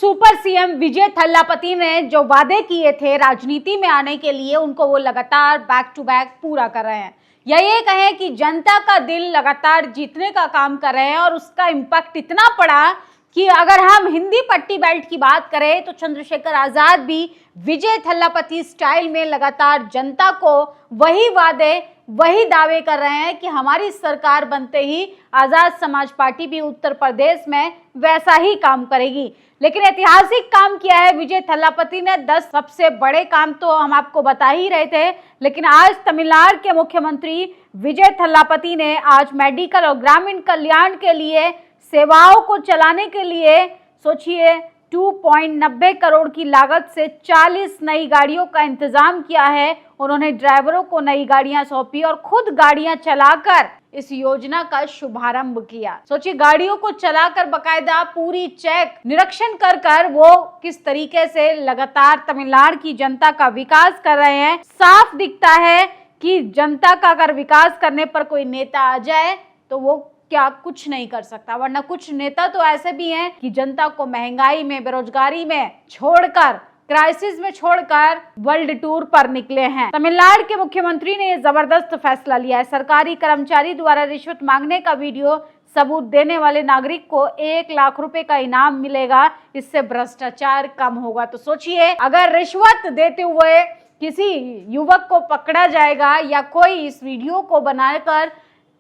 Super CM विजय थल्लापति ने जो वादे किए थे राजनीति में आने के लिए, उनको वो लगातार बैक टू बैक पूरा कर रहे हैं। या ये कहें कि जनता का दिल लगातार जीतने का काम कर रहे हैं और उसका इम्पैक्ट इतना पड़ा कि अगर हम हिंदी पट्टी बेल्ट की बात करें तो चंद्रशेखर आजाद भी विजय थल्लापति स्टाइल में लगातार जनता को वही वादे, वही दावे कर रहे हैं कि हमारी सरकार बनते ही आजाद समाज पार्टी भी उत्तर प्रदेश में वैसा ही काम करेगी। लेकिन ऐतिहासिक काम किया है विजय थल्लापति ने। 10 सबसे बड़े काम तो हम आपको बता ही रहे थे, लेकिन आज तमिलनाडु के मुख्यमंत्री विजय थल्लापति ने आज मेडिकल और ग्रामीण कल्याण के लिए सेवाओं को चलाने के लिए सोचिए 2.90 करोड़ की लागत से 40 नई गाड़ियों का इंतजाम किया है। उन्होंने ड्राइवरों को नई गाड़ियां सौंपी और खुद गाड़ियां चलाकर इस योजना का शुभारंभ किया। सोचिए, गाड़ियों को चलाकर बकायदा पूरी चेक निरीक्षण कर वो किस तरीके से लगातार तमिलनाडु की जनता का विकास कर रहे हैं। साफ दिखता है कि जनता का अगर विकास करने पर कोई नेता आ जाए तो वो क्या कुछ नहीं कर सकता, वरना कुछ नेता तो ऐसे भी हैं कि जनता को महंगाई में, बेरोजगारी में छोड़कर, क्राइसिस में छोड़कर वर्ल्ड टूर पर निकले हैं। तमिलनाडु के मुख्यमंत्री ने यह जबरदस्त फैसला लिया है। सरकारी कर्मचारी द्वारा रिश्वत मांगने का वीडियो सबूत देने वाले नागरिक को 1 लाख रुपए का इनाम मिलेगा। इससे भ्रष्टाचार कम होगा। तो सोचिए, अगर रिश्वत देते हुए किसी युवक को पकड़ा जाएगा या कोई इस वीडियो को बनाकर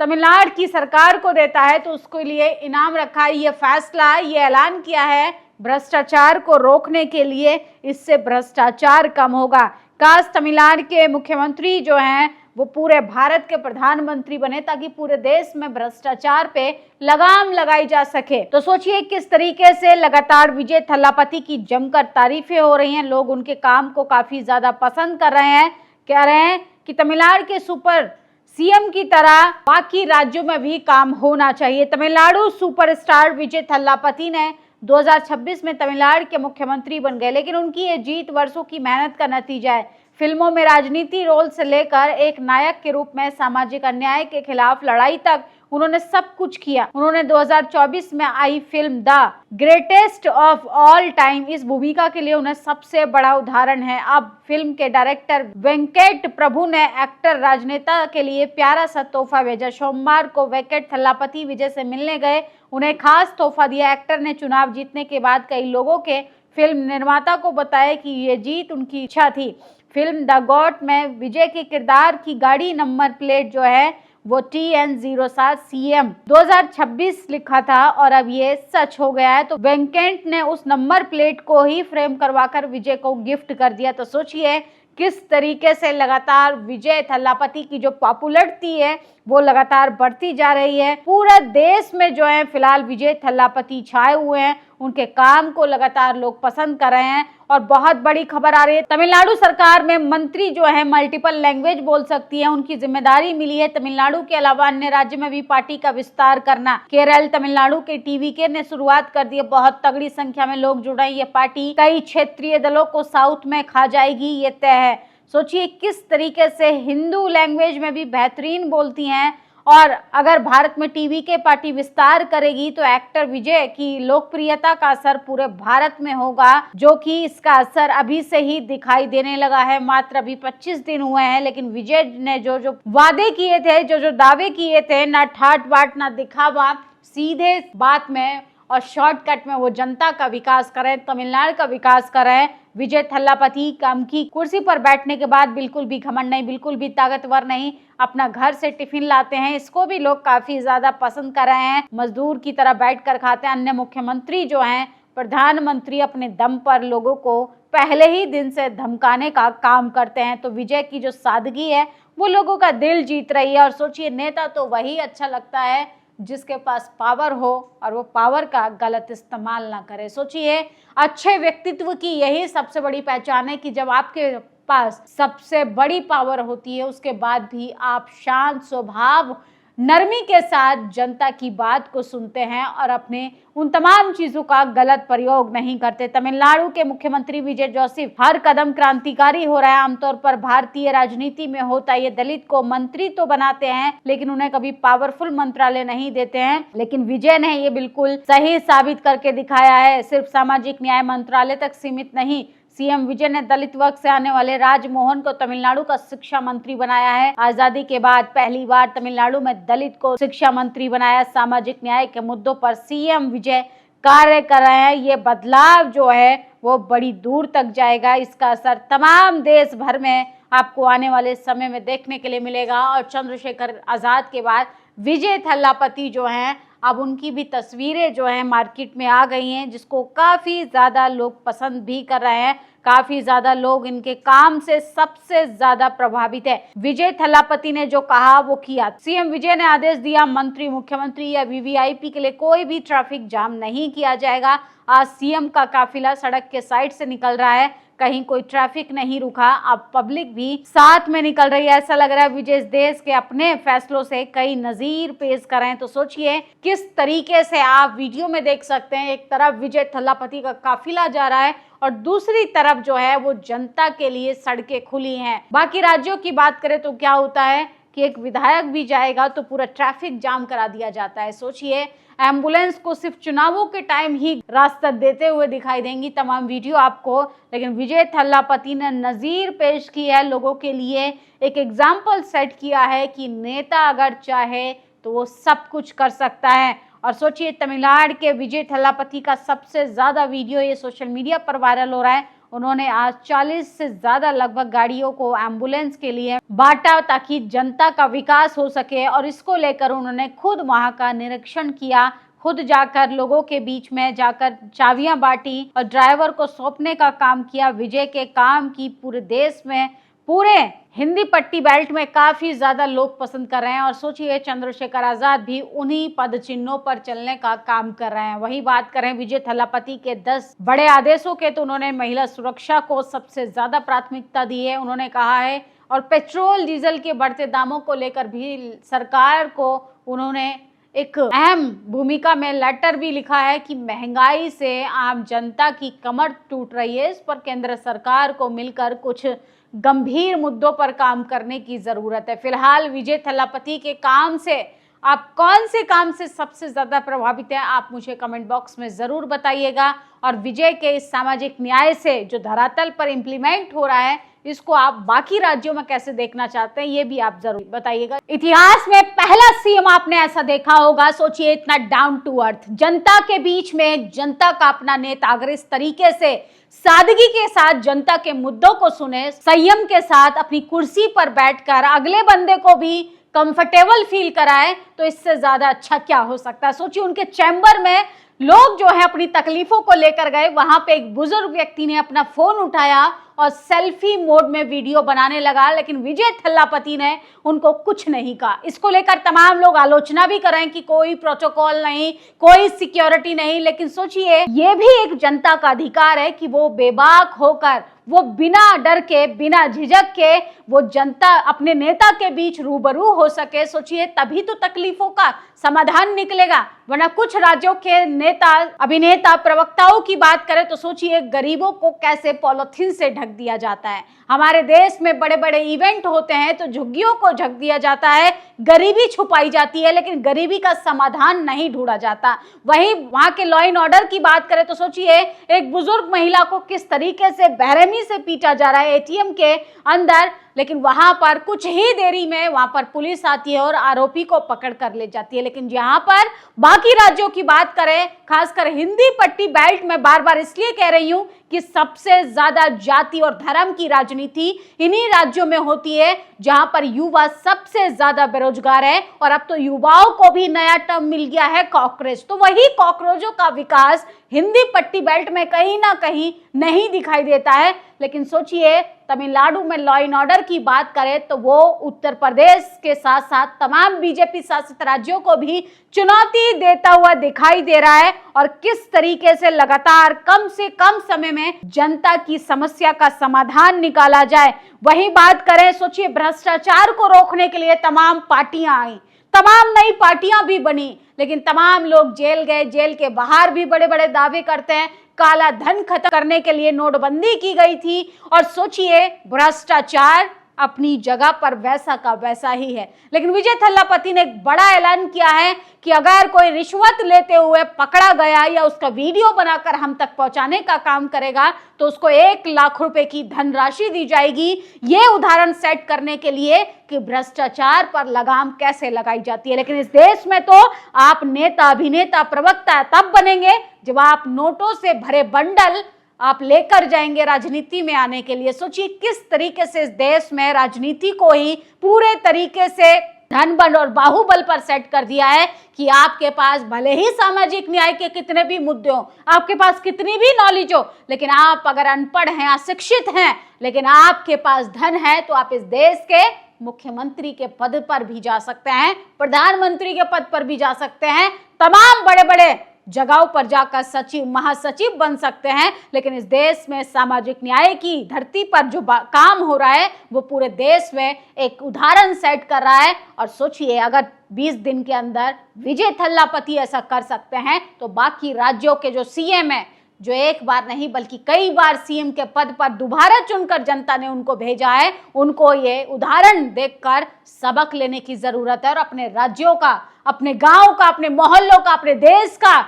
तमिलनाडु की सरकार को देता है तो उसके लिए इनाम रखा है। ये फैसला, ये ऐलान किया है भ्रष्टाचार को रोकने के लिए। इससे भ्रष्टाचार कम होगा। काश तमिलनाडु के मुख्यमंत्री जो हैं वो पूरे भारत के प्रधानमंत्री बने ताकि पूरे देश में भ्रष्टाचार पे लगाम लगाई जा सके। तो सोचिए किस तरीके से लगातार विजय थल्लापति की जमकर तारीफें हो रही हैं। लोग उनके काम को काफी ज्यादा पसंद कर रहे हैं। कह रहे हैं कि तमिलनाडु के सुपर सीएम की तरह बाकी राज्यों में भी काम होना चाहिए। तमिलनाडु सुपरस्टार विजय थल्लापति ने 2026 में तमिलनाडु के मुख्यमंत्री बन गए, लेकिन उनकी ये जीत वर्षों की मेहनत का नतीजा है। फिल्मों में राजनीति रोल से लेकर एक नायक के रूप में सामाजिक अन्याय के खिलाफ लड़ाई तक उन्होंने सब कुछ किया। उन्होंने 2024 में आई film the greatest of all time, इस भूमिका के लिए उन्हें सबसे बड़ा उदाहरण है। अब फिल्म के डायरेक्टर वेंकट प्रभु ने एक्टर राजनेता के लिए प्यारा सा तोहफा भेजा। सोमवार को वेंकट थल्लापति विजय से मिलने गए, उन्हें खास तोहफा दिया। एक्टर ने चुनाव जीतने के बाद कई लोगों के फिल्म निर्माता को बताया कि ये जीत उनकी इच्छा थी। फिल्म द गॉट में विजय के किरदार की गाड़ी नंबर प्लेट जो है वो TN07 CM 2026 लिखा था और अब ये सच हो गया है। तो वेंकट ने उस नंबर प्लेट को ही फ्रेम करवाकर विजय को गिफ्ट कर दिया। तो सोचिए किस तरीके से लगातार विजय थल्लापति की जो पॉपुलैरिटी है वो लगातार बढ़ती जा रही है। पूरे देश में जो है फिलहाल विजय थल्लापति छाए हुए हैं। उनके काम को लगातार लोग पसंद कर रहे हैं। और बहुत बड़ी खबर आ रही है, तमिलनाडु सरकार में मंत्री जो है मल्टीपल लैंग्वेज बोल सकती है। उनकी जिम्मेदारी मिली है तमिलनाडु के अलावा अन्य राज्य में भी पार्टी का विस्तार करना। केरल, तमिलनाडु के TVK ने शुरुआत कर दी है। बहुत तगड़ी संख्या में लोग जुड़ रहे हैं। ये पार्टी कई क्षेत्रीय दलों को साउथ में खा जाएगी, ये तय है। सोचिए किस तरीके से हिंदू लैंग्वेज में भी बेहतरीन बोलती हैं। और अगर भारत में TVK पार्टी विस्तार करेगी तो एक्टर विजय की लोकप्रियता का असर पूरे भारत में होगा, जो कि इसका असर अभी से ही दिखाई देने लगा है। मात्र अभी 25 दिन हुए हैं, लेकिन विजय ने जो वादे किए थे, जो दावे किए थे, ना ठाट बाट ना दिखावा, सीधे बात में और शॉर्टकट में वो जनता का विकास करें, तमिलनाडु का विकास करें। विजय थल्लापति काम की कुर्सी पर बैठने के बाद बिल्कुल भी घमंड नहीं, बिल्कुल भी ताकतवर नहीं, अपना घर से टिफिन लाते हैं। इसको भी लोग काफी ज्यादा पसंद कर रहे हैं। मजदूर की तरह बैठकर खाते हैं। अन्य मुख्यमंत्री जो हैं, प्रधानमंत्री अपने दम पर लोगों को पहले ही दिन से धमकाने का काम करते हैं। तो विजय की जो सादगी है वो लोगों का दिल जीत रही है। और सोचिए, नेता तो वही अच्छा लगता है जिसके पास पावर हो और वो पावर का गलत इस्तेमाल ना करे। सोचिए, अच्छे व्यक्तित्व की यही सबसे बड़ी पहचान है कि जब आपके पास सबसे बड़ी पावर होती है उसके बाद भी आप शांत स्वभाव नरमी के साथ जनता की बात को सुनते हैं और अपने उन तमाम चीजों का गलत प्रयोग नहीं करते। तमिलनाडु के मुख्यमंत्री विजय जोसेफ हर कदम क्रांतिकारी हो रहा है। आमतौर पर भारतीय राजनीति में होता है, ये दलित को मंत्री तो बनाते हैं लेकिन उन्हें कभी पावरफुल मंत्रालय नहीं देते हैं। लेकिन विजय ने ये बिल्कुल सही साबित करके दिखाया है। सिर्फ सामाजिक न्याय मंत्रालय तक सीमित नहीं, सीएम विजय ने दलित वर्ग से आने वाले राजमोहन को तमिलनाडु का शिक्षा मंत्री बनाया है। आजादी के बाद पहली बार तमिलनाडु में दलित को शिक्षा मंत्री बनाया। सामाजिक न्याय के मुद्दों पर सीएम विजय कार्य कर रहे हैं। ये बदलाव जो है वो बड़ी दूर तक जाएगा। इसका असर तमाम देश भर में आपको आने वाले समय में देखने के लिए मिलेगा। और चंद्रशेखर आजाद के बाद विजय थल्लापति जो हैं, अब उनकी भी तस्वीरें जो है मार्केट में आ गई हैं, जिसको काफी ज्यादा लोग पसंद भी कर रहे हैं। काफी ज्यादा लोग इनके काम से सबसे ज्यादा प्रभावित है। विजय थल्लापति ने जो कहा वो किया। सीएम विजय ने आदेश दिया, मंत्री, मुख्यमंत्री या वीवीआईपी के लिए कोई भी ट्रैफिक जाम नहीं किया जाएगा। आज सीएम का काफिला सड़क के साइड से निकल रहा है, कहीं कोई ट्रैफिक नहीं रुका। अब पब्लिक भी साथ में निकल रही है। ऐसा लग रहा है विजय इस देश के अपने फैसलों से कई नजीर पेश कर रहे हैं। तो सोचिए किस तरीके से आप वीडियो में देख सकते हैं। एक तरफ विजय थल्लापति का काफिला जा रहा है और दूसरी तरफ जो है वो जनता के लिए सड़कें खुली हैं। बाकी राज्यों की बात करें तो क्या होता है कि एक विधायक भी जाएगा तो पूरा ट्रैफिक जाम करा दिया जाता है। सोचिए, एम्बुलेंस को सिर्फ चुनावों के टाइम ही रास्ता देते हुए दिखाई देंगी तमाम वीडियो आपको। लेकिन विजय थल्लापति ने नजीर पेश की है, लोगों के लिए एक एग्जाम्पल सेट किया है कि नेता अगर चाहे तो वो सब कुछ कर सकता है। और सोचिए, तमिलनाडु के विजय थल्लापति का सबसे ज्यादा वीडियो ये सोशल मीडिया पर वायरल हो रहा है। उन्होंने आज 40 से ज्यादा लगभग गाड़ियों को एम्बुलेंस के लिए बांटा ताकि जनता का विकास हो सके। और इसको लेकर उन्होंने खुद वहां का निरीक्षण किया, खुद जाकर लोगों के बीच में जाकर चाबियां बांटी और ड्राइवर को सौंपने का काम किया। विजय के काम की पूरे देश में, पूरे हिंदी पट्टी बेल्ट में काफी ज्यादा लोग पसंद कर रहे हैं। और सोचिए, चंद्रशेखर आजाद भी उन्हीं पद चिन्हों पर चलने का काम कर रहे हैं। वही बात करें विजय थल्लापति के 10 बड़े आदेशों के, तो उन्होंने महिला सुरक्षा को सबसे ज्यादा प्राथमिकता दी है। उन्होंने कहा है, और पेट्रोल डीजल के बढ़ते दामों को लेकर भी सरकार को उन्होंने एक अहम भूमिका में लेटर भी लिखा है कि महंगाई से आम जनता की कमर टूट रही है। इस पर केंद्र सरकार को मिलकर कुछ गंभीर मुद्दों पर काम करने की जरूरत है। फिलहाल विजय थल्लापति के काम से आप कौन से काम से सबसे ज्यादा प्रभावित हैं, आप मुझे कमेंट बॉक्स में जरूर बताइएगा। और विजय के इस सामाजिक न्याय से जो धरातल पर इम्प्लीमेंट हो रहा है, इसको आप बाकी राज्यों में कैसे देखना चाहते हैं, ये भी आप जरूर बताइएगा। इतिहास में पहला सीएम आपने ऐसा देखा होगा। सोचिए, इतना डाउन टू अर्थ, जनता के बीच में जनता का अपना नेता अगर इस तरीके से सादगी के साथ जनता के मुद्दों को सुने, संयम के साथ अपनी कुर्सी पर बैठकर अगले बंदे को भी कंफर्टेबल फील कराए, तो इससे ज्यादा अच्छा क्या हो सकता है। सोचिए, उनके चैम्बर में लोग जो है अपनी तकलीफों को लेकर गए, वहां पे एक बुजुर्ग व्यक्ति ने अपना फोन उठाया और सेल्फी मोड में वीडियो बनाने लगा, लेकिन विजय थल्लापति ने उनको कुछ नहीं कहा। इसको लेकर तमाम लोग आलोचना भी कर रहे हैं कि कोई प्रोटोकॉल नहीं, कोई सिक्योरिटी नहीं। लेकिन सोचिए, ये भी एक जनता का अधिकार है कि वो बेबाक होकर, वो बिना डर के, बिना झिझक के वो जनता अपने नेता के बीच रूबरू हो सके। सोचिए, तभी तो तकलीफों का समाधान निकलेगा। वरना कुछ राज्यों के नेता, अभिनेता, प्रवक्ताओं की बात करें तो सोचिए, गरीबों को कैसे पॉलिथीन से ढक दिया जाता है। हमारे देश में बड़े बड़े इवेंट होते हैं तो झुग्गियों को ढक दिया जाता है, गरीबी छुपाई जाती है, लेकिन गरीबी का समाधान नहीं ढूंढा जाता। वहीं वहां के लॉ एंड ऑर्डर की बात करें तो सोचिए, एक बुजुर्ग महिला को किस तरीके से बेरहमी से पीटा जा रहा है एटीएम के अंदर, लेकिन वहां पर कुछ ही देरी में वहां पर पुलिस आती है और आरोपी को पकड़ कर ले जाती है। लेकिन यहाँ पर बाकी राज्यों की बात करें, खासकर हिंदी पट्टी बेल्ट में, बार बार इसलिए कह रही हूं कि सबसे ज्यादा जाति और धर्म की राजनीति इन्हीं राज्यों में होती है जहां पर युवा सबसे ज्यादा बेरोजगार है। और अब तो युवाओं को भी नया टर्म मिल गया है, कॉकरोच। तो वही कॉकरोचों का विकास हिंदी पट्टी बेल्ट में कहीं ना कहीं नहीं दिखाई देता है। लेकिन सोचिए, तमिलनाडु में लॉ एंड ऑर्डर की बात करें तो वो उत्तर प्रदेश के साथ साथ तमाम बीजेपी शासित राज्यों को भी चुनौती देता हुआ दिखाई दे रहा है। और किस तरीके से लगातार कम से कम समय में जनता की समस्या का समाधान निकाला जाए। वही बात करें, सोचिए, भ्रष्टाचार को रोकने के लिए तमाम पार्टियां आई, तमाम नई पार्टियां भी बनी, लेकिन तमाम लोग जेल गए। जेल के बाहर भी बड़े बड़े दावे करते हैं। काला धन खत्म करने के लिए नोटबंदी की गई थी, और सोचिए भ्रष्टाचार अपनी जगह पर वैसा का वैसा ही है। लेकिन विजय थल्लापति ने एक बड़ा ऐलान किया है कि अगर कोई रिश्वत लेते हुए पकड़ा गया या उसका वीडियो बनाकर हम तक पहुंचाने का काम करेगा तो उसको 1 लाख रुपए की धनराशि दी जाएगी। ये उदाहरण सेट करने के लिए कि भ्रष्टाचार पर लगाम कैसे लगाई जाती है। लेकिन इस देश में तो आप नेता, अभिनेता, प्रवक्ता तब बनेंगे जब आप नोटों से भरे बंडल आप लेकर जाएंगे राजनीति में आने के लिए। सोचिए किस तरीके से इस देश में राजनीति को ही पूरे तरीके से धन बल और बाहुबल पर सेट कर दिया है कि आपके पास भले ही सामाजिक न्याय के कितने भी मुद्दे हो, आपके पास कितनी भी नॉलेज हो, लेकिन आप अगर अनपढ़ हैं, अशिक्षित हैं, लेकिन आपके पास धन है तो आप इस देश के मुख्यमंत्री के पद पर भी जा सकते हैं, प्रधानमंत्री के पद पर भी जा सकते हैं, तमाम बड़े बड़े जगहों पर जाकर सचिव, महासचिव बन सकते हैं। लेकिन इस देश में सामाजिक न्याय की धरती पर जो काम हो रहा है वो पूरे देश में एक उदाहरण सेट कर रहा है। और सोचिए अगर 20 दिन के अंदर विजय थल्लापति ऐसा कर सकते हैं तो बाकी राज्यों के जो सीएम है, जो एक बार नहीं बल्कि कई बार सीएम के पद पर दोबारा चुनकर जनता ने उनको भेजा है, उनको ये उदाहरण देखकर सबक लेने की जरूरत है और अपने राज्यों का, अपने गांव का, अपने मोहल्लों का, अपने देश का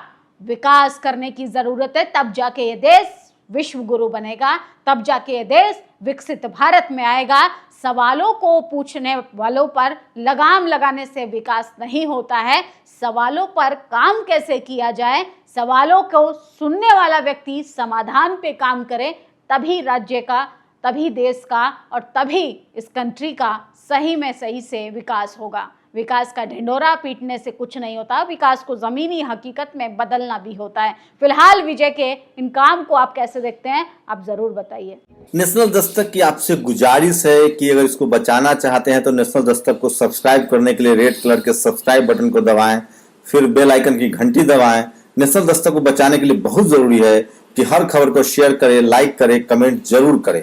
विकास करने की जरूरत है। तब जाके ये देश विश्व गुरु बनेगा, तब जाके ये देश विकसित भारत में आएगा। सवालों को पूछने वालों पर लगाम लगाने से विकास नहीं होता है। सवालों पर काम कैसे किया जाए, सवालों को सुनने वाला व्यक्ति समाधान पे काम करे, तभी राज्य का, तभी देश का और तभी इस कंट्री का सही में सही से विकास होगा। विकास का ढिंढोरा पीटने से कुछ नहीं होता, विकास को जमीनी हकीकत में बदलना भी होता है। फिलहाल विजय के इन काम को आप कैसे देखते हैं, आप जरूर बताइए। नेशनल दस्तक की आपसे गुजारिश है कि अगर इसको बचाना चाहते हैं तो नेशनल दस्तक को सब्सक्राइब करने के लिए रेड कलर के सब्सक्राइब बटन को दबाएं, फिर बेल आइकन की घंटी दबाएं। नेशनल दस्तक को बचाने के लिए बहुत जरूरी है कि हर खबर को शेयर करें, लाइक करें, कमेंट जरूर करें।